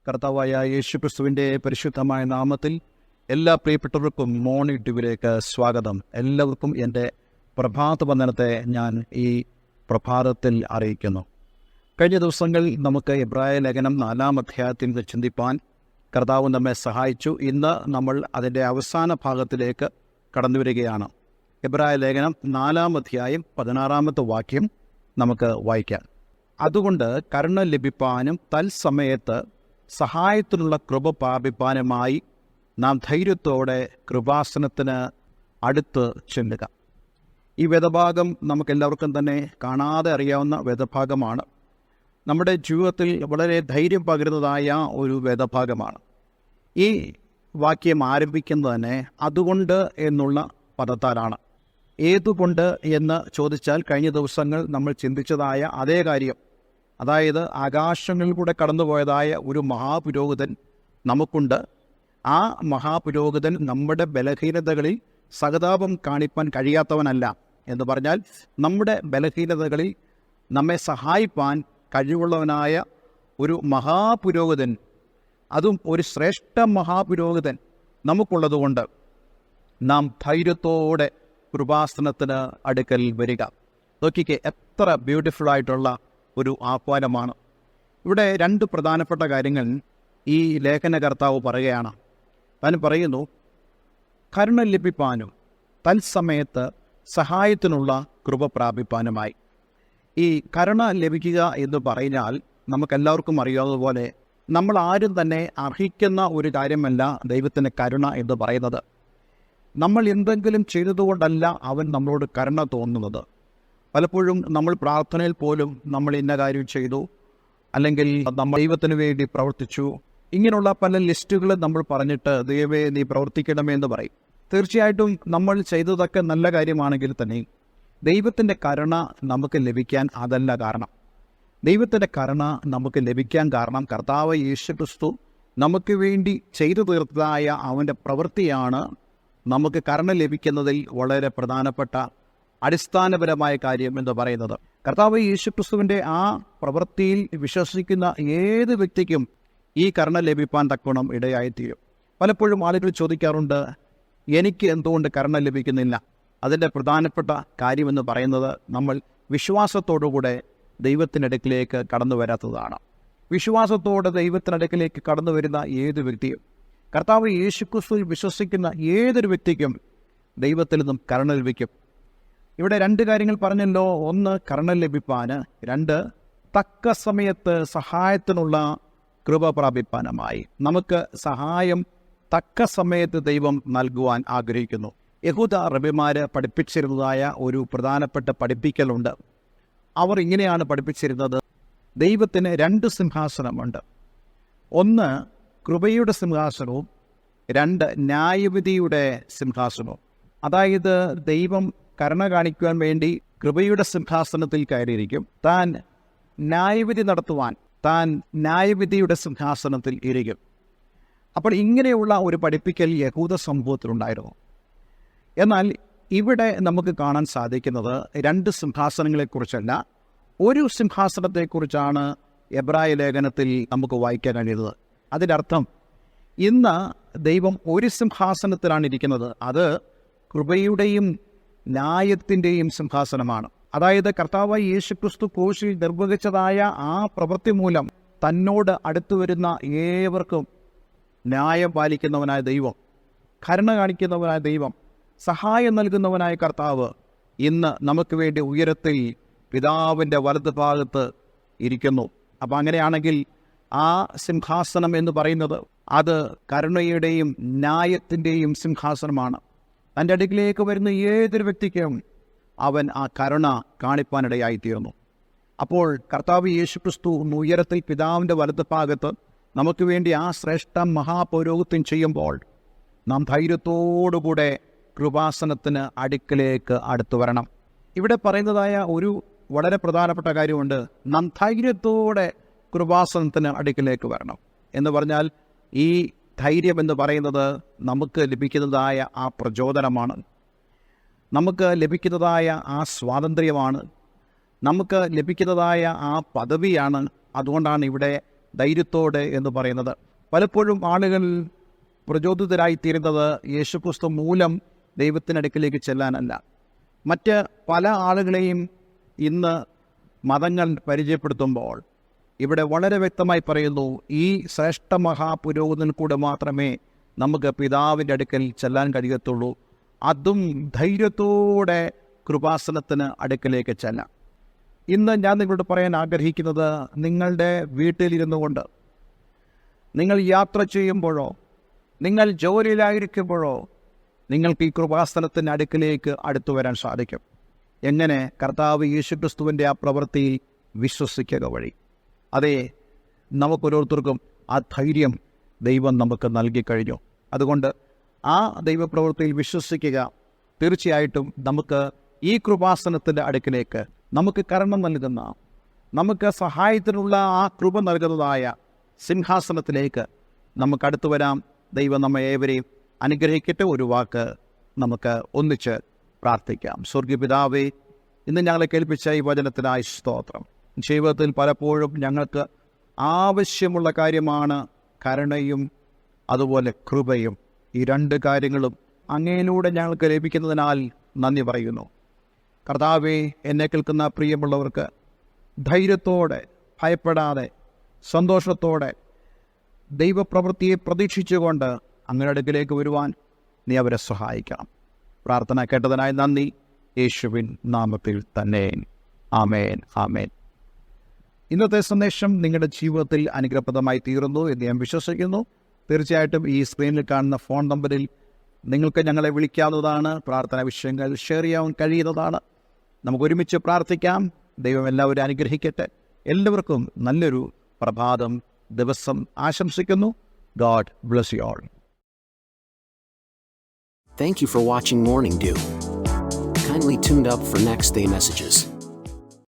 കർത്താവായ യേശുക്രിസ്തുവിൻ്റെ പരിശുദ്ധമായ നാമത്തിൽ എല്ലാ പ്രിയപ്പെട്ടവർക്കും മോർണിംഗ് ട്യൂബിലേക്ക് സ്വാഗതം. എല്ലാവർക്കും എൻ്റെ പ്രഭാത വന്ദനത്തെ ഞാൻ ഈ പ്രഭാതത്തിൽ അറിയിക്കുന്നു. കഴിഞ്ഞ ദിവസങ്ങളിൽ നമുക്ക് എബ്രായ ലേഖനം 4-ാം അധ്യായത്തിൽ നിന്ന് ചിന്തിപ്പാൻ കർത്താവ് നമ്മെ സഹായിച്ചു. ഇന്ന് നമ്മൾ അതിൻ്റെ അവസാന ഭാഗത്തിലേക്ക് കടന്നു വരികയാണ്. എബ്രായ ലേഖനം 4-ാം അധ്യായം 16-ാമത്തെ വാക്യം നമുക്ക് വായിക്കാം. അതുകൊണ്ട് കരുണ ലഭിപ്പാനും തൽസമയത്ത് സഹായത്തിനുള്ള കൃപ പ്രാപിപ്പാനുമായി നാം ധൈര്യത്തോടെ കൃപാസനത്തിന് അടുത്ത് ചെല്ലുക. ഈ വേദഭാഗം നമുക്കെല്ലാവർക്കും തന്നെ കാണാതെ അറിയാവുന്ന വേദഭാഗമാണ്. നമ്മുടെ ജീവിതത്തിൽ വളരെ ധൈര്യം പകരുന്നതായ ഒരു വേദഭാഗമാണ്. ഈ വാക്യം ആരംഭിക്കുന്നത് തന്നെ അതുകൊണ്ട് എന്നുള്ള പദത്താലാണ്. ഏതുകൊണ്ട് എന്ന് ചോദിച്ചാൽ കഴിഞ്ഞ ദിവസങ്ങൾ നമ്മൾ ചിന്തിച്ചതായ അതേ കാര്യം, അതായത് ആകാശങ്ങളിൽ കൂടെ കടന്നുപോയതായ ഒരു മഹാപുരോഹിതൻ നമുക്കുണ്ട്. ആ മഹാപുരോഹിതൻ നമ്മുടെ ബലഹീനതകളിൽ സഹതാപം കാണിപ്പാൻ കഴിയാത്തവനല്ല എന്ന് പറഞ്ഞാൽ, നമ്മുടെ ബലഹീനതകളിൽ നമ്മെ സഹായിപ്പാൻ കഴിവുള്ളവനായ ഒരു മഹാപുരോഹിതൻ, അതും ഒരു ശ്രേഷ്ഠ മഹാപുരോഹിതൻ നമുക്കുള്ളതുകൊണ്ട് നാം ധൈര്യത്തോടെ കൃപാസനത്തിന് അടുക്കൽ വരിക. നോക്കിക്കേ, എത്ര ബ്യൂട്ടിഫുള്ളായിട്ടുള്ള ഒരു ആഹ്വാനമാണ്. ഇവിടെ രണ്ട് പ്രധാനപ്പെട്ട കാര്യങ്ങൾ ഈ ലേഖനകർത്താവ് പറയുകയാണ്. താൻ പറയുന്നു, കരുണ ലഭിപ്പാനും തൽസമയത്ത് സഹായത്തിനുള്ള കൃപ പ്രാപിപ്പാനുമായി. ഈ കരുണ ലഭിക്കുക എന്ന് പറഞ്ഞാൽ നമുക്കെല്ലാവർക്കും അറിയാവുന്നതുപോലെ നമ്മൾ ആരും തന്നെ അർഹിക്കുന്ന ഒരു കാര്യമല്ല ദൈവത്തിൻ്റെ കരുണ എന്ന് പറയുന്നത്. നമ്മൾ എന്തെങ്കിലും ചെയ്തതുകൊണ്ടല്ല അവൻ നമ്മളോട് കരുണ തോന്നുന്നത്. പലപ്പോഴും നമ്മൾ പ്രാർത്ഥനയിൽ പോലും നമ്മൾ ഇന്ന കാര്യം ചെയ്തു, അല്ലെങ്കിൽ നമ്മൾ ദൈവത്തിന് വേണ്ടി പ്രവർത്തിച്ചു, ഇങ്ങനെയുള്ള പല ലിസ്റ്റുകൾ നമ്മൾ പറഞ്ഞിട്ട് ദൈവമേ നീ പ്രവർത്തിക്കണമേ എന്ന് പറയും. തീർച്ചയായിട്ടും നമ്മൾ ചെയ്തതൊക്കെ നല്ല കാര്യമാണെങ്കിൽ തന്നെ ദൈവത്തിൻ്റെ കരുണ നമുക്ക് ലഭിക്കാൻ അതല്ല കാരണം. ദൈവത്തിൻ്റെ കരുണ നമുക്ക് ലഭിക്കാൻ കാരണം കർത്താവ് യേശുക്രിസ്തു നമുക്ക് വേണ്ടി ചെയ്തു തീർത്തതായ അവൻ്റെ പ്രവൃത്തിയാണ് നമുക്ക് കരുണ ലഭിക്കുന്നതിൽ വളരെ പ്രധാനപ്പെട്ട അടിസ്ഥാനപരമായ കാര്യം എന്ന് പറയുന്നത്. കർത്താവ് യേശുക്രിസ്തുവിൻ്റെ ആ പ്രവൃത്തിയിൽ വിശ്വസിക്കുന്ന ഏത് വ്യക്തിക്കും ഈ കരുണ ലഭിപ്പാൻ തക്കവണ്ണം ഇടയായിത്തീരും. പലപ്പോഴും ആളുകൾ ചോദിക്കാറുണ്ട്, എനിക്ക് എന്തുകൊണ്ട് കരുണ ലഭിക്കുന്നില്ല? അതിൻ്റെ പ്രധാനപ്പെട്ട കാര്യമെന്ന് പറയുന്നത് നമ്മൾ വിശ്വാസത്തോടുകൂടെ ദൈവത്തിനടുക്കിലേക്ക് കടന്നു വരാത്തതാണ്. വിശ്വാസത്തോടെ ദൈവത്തിനടുക്കിലേക്ക് കടന്നു വരുന്ന ഏത് വ്യക്തിയും, കർത്താവ് യേശുക്രിസ്തുവിൽ വിശ്വസിക്കുന്ന ഏതൊരു വ്യക്തിക്കും ദൈവത്തിൽ നിന്നും കരുണ ലഭിക്കും. ഇവിടെ രണ്ട് കാര്യങ്ങൾ പറഞ്ഞല്ലോ. ഒന്ന്, കരുണ ലഭിപ്പാന്; രണ്ട്, തക്ക സമയത്ത് സഹായത്തിനുള്ള കൃപ പ്രാപിപ്പാനുമായി. നമുക്ക് സഹായം തക്ക സമയത്ത് ദൈവം നൽകുവാൻ ആഗ്രഹിക്കുന്നു. യഹൂദ റബിമാർ പഠിപ്പിച്ചിരുന്നതായ ഒരു പ്രധാനപ്പെട്ട പഠിപ്പിക്കലുണ്ട്. അവർ ഇങ്ങനെയാണ് പഠിപ്പിച്ചിരുന്നത്: ദൈവത്തിന് രണ്ട് സിംഹാസനമുണ്ട്. ഒന്ന് കൃപയുടെ സിംഹാസനവും, രണ്ട് ന്യായവിധിയുടെ സിംഹാസനവും. അതായത് ദൈവം കരുണ കാണിക്കുവാൻ വേണ്ടി കൃപയുടെ സിംഹാസനത്തിൽ കയറിയിരിക്കും. താൻ ന്യായവിധി നടത്തുവാൻ താൻ ന്യായവിധിയുടെ സിംഹാസനത്തിൽ ഇരിക്കും. അപ്പോൾ ഇങ്ങനെയുള്ള ഒരു പഠിപ്പിക്കൽ യഹൂദ സമൂഹത്തിലുണ്ടായിരുന്നു. എന്നാൽ ഇവിടെ നമുക്ക് കാണാൻ സാധിക്കുന്നത് രണ്ട് സിംഹാസനങ്ങളെക്കുറിച്ചല്ല, ഒരു സിംഹാസനത്തെക്കുറിച്ചാണ് എബ്രായ ലേഖനത്തിൽ നമുക്ക് വായിക്കാൻ കഴിയുന്നത്. അതിൻ്റെ അർത്ഥം, ഇന്ന് ദൈവം ഒരു സിംഹാസനത്തിലാണ് ഇരിക്കുന്നത്. അത് കൃപയുടെയും ന്യായത്തിൻ്റെയും സിംഹാസനമാണ്. അതായത് കർത്താവായ യേശുക്രിസ്തു ക്രൂശിൽ നിർവഹിച്ചതായ ആ പ്രവൃത്തി മൂലം തന്നോട് അടുത്തു വരുന്ന ഏവർക്കും ന്യായം പാലിക്കുന്നവനായ ദൈവം, കരുണ കാണിക്കുന്നവനായ ദൈവം, സഹായം നൽകുന്നവനായ കർത്താവ് ഇന്ന് നമുക്ക് വേണ്ടി ഉയരത്തിൽ പിതാവിൻ്റെ വലത് ഭാഗത്ത് ഇരിക്കുന്നു. അപ്പം അങ്ങനെയാണെങ്കിൽ ആ സിംഹാസനം എന്ന് പറയുന്നത് അത് കരുണയുടെയും ന്യായത്തിൻ്റെയും സിംഹാസനമാണ്. തൻ്റെ അടുക്കിലേക്ക് വരുന്ന ഏതൊരു വ്യക്തിക്കും അവൻ ആ കരുണ കാണിപ്പാനിടയായിത്തീർന്നു. അപ്പോൾ കർത്താവ് യേശുക്രിസ്തു ഉയരത്തിൽ പിതാവിൻ്റെ വലത് ഭാഗത്ത് നമുക്ക് വേണ്ടി ആ ശ്രേഷ്ഠ മഹാപൗരോഹിത്യം ചെയ്യുമ്പോൾ നാം ധൈര്യത്തോടുകൂടെ കൃപാസനത്തിന് അടുക്കിലേക്ക് അടുത്തു വരണം. ഇവിടെ പറയുന്നതായ ഒരു വളരെ പ്രധാനപ്പെട്ട കാര്യമുണ്ട്: നാം ധൈര്യത്തോടെ കൃപാസനത്തിന് അടുക്കിലേക്ക് വരണം എന്ന് പറഞ്ഞാൽ, ഈ ധൈര്യം എന്ന് പറയുന്നത് നമുക്ക് ലഭിക്കുന്നതായ ആ പ്രചോദനമാണ്, നമുക്ക് ലഭിക്കുന്നതായ ആ സ്വാതന്ത്ര്യമാണ്, നമുക്ക് ലഭിക്കുന്നതായ ആ പദവിയാണ്. അതുകൊണ്ടാണ് ഇവിടെ ധൈര്യത്തോടെ എന്ന് പറയുന്നത്. പലപ്പോഴും ആളുകൾ പ്രചോദിതരായിത്തീരുന്നത് യേശുക്രിസ്തു മൂലം ദൈവത്തിനടുക്കിലേക്ക് ചെല്ലാനല്ല. മറ്റ് പല ആളുകളെയും ഇന്ന് മതങ്ങൾ പരിചയപ്പെടുത്തുമ്പോൾ ഇവിടെ വളരെ വ്യക്തമായി പറയുന്നു, ഈ ശ്രേഷ്ഠ മഹാപുരോഹിതൻ കൂടെ മാത്രമേ നമുക്ക് പിതാവിൻ്റെ അടുക്കൽ ചെല്ലാൻ കഴിയത്തുള്ളൂ. അതും ധൈര്യത്തോടെ കൃപാസനത്തിന് അടുക്കലേക്ക് ചെല്ലാം. ഇന്ന് ഞാൻ നിങ്ങളോട് പറയാൻ ആഗ്രഹിക്കുന്നത്, നിങ്ങളുടെ വീട്ടിലിരുന്നു കൊണ്ട്, നിങ്ങൾ യാത്ര ചെയ്യുമ്പോഴോ, നിങ്ങൾ ജോലിയിലായിരിക്കുമ്പോഴോ നിങ്ങൾക്ക് ഈ കൃപാസനത്തിൻ്റെ അടുക്കിലേക്ക് അടുത്തു വരാൻ സാധിക്കും. എങ്ങനെ? കർത്താവ് യേശുക്രിസ്തുവിൻ്റെ ആ പ്രവൃത്തിയിൽ വിശ്വസിക്കുക വഴി. അതെ, നമുക്കോരോരുത്തർക്കും ആ ധൈര്യം ദൈവം നമുക്ക് നൽകിക്കഴിഞ്ഞു. അതുകൊണ്ട് ആ ദൈവപ്രവൃത്തിയിൽ വിശ്വസിക്കുക. തീർച്ചയായിട്ടും നമുക്ക് ഈ കൃപാസനത്തിൻ്റെ അടുക്കിലേക്ക്, നമുക്ക് കരുണ നൽകുന്ന, നമുക്ക് സഹായത്തിനുള്ള ആ കൃപ നൽകുന്നതായ സിംഹാസനത്തിലേക്ക് നമുക്ക് അടുത്തു വരാം. ദൈവം നമ്മെ ഏവരെയും അനുഗ്രഹിക്കട്ടെ. ഒരു വാക്ക് നമുക്ക് ഒന്നിച്ച് പ്രാർത്ഥിക്കാം. സ്വർഗീയ പിതാവേ, ഇന്ന് ഞങ്ങളെ കേൾപ്പിച്ച ഈ വചനത്തിനായി സ്തോത്രം. ജീവിതത്തിൽ പലപ്പോഴും ഞങ്ങൾക്ക് ആവശ്യമുള്ള കാര്യമാണ് കരുണയും അതുപോലെ കൃപയും. ഈ രണ്ട് കാര്യങ്ങളും അങ്ങയിലൂടെ ഞങ്ങൾക്ക് ലഭിക്കുന്നതിനാൽ നന്ദി പറയുന്നു. കർത്താവേ, എന്നെ കേൾക്കുന്ന പ്രിയമുള്ളവർക്ക് ധൈര്യത്തോടെ, ഭയപ്പെടാതെ, സന്തോഷത്തോടെ ദൈവപ്രവൃത്തിയെ പ്രതീക്ഷിച്ചുകൊണ്ട് അങ്ങയുടെ അടുക്കിലേക്ക് വരുവാൻ നീ അവരെ സഹായിക്കണം. പ്രാർത്ഥന കേട്ടതിനായി നന്ദി. യേശുവിൻ നാമത്തിൽ തന്നെ. ആമേൻ, ആമേൻ. ഇന്നത്തെ സന്ദേശം നിങ്ങളുടെ ജീവിതത്തിൽ അനുഗ്രഹപ്രദമായി തീർന്നു എന്ന് ഞാൻ വിശ്വസിക്കുന്നു. തീർച്ചയായിട്ടും ഈ സ്ക്രീനിൽ കാണുന്ന ഫോൺ നമ്പറിൽ നിങ്ങൾക്ക് ഞങ്ങളെ വിളിക്കാവുന്നതാണ്. പ്രാർത്ഥനാ വിഷയങ്ങൾ ഷെയർ ചെയ്യാൻ കഴിയുന്നതാണ്. നമുക്ക് ഒരുമിച്ച് പ്രാർത്ഥിക്കാം. ദൈവം എല്ലാവരും അനുഗ്രഹിക്കട്ടെ. എല്ലാവർക്കും നല്ലൊരു പ്രഭാതം, ദിവസം ആശംസിക്കുന്നു. God bless you all. Thank you for watching Morning Dew. Kindly tuned up for next day messages.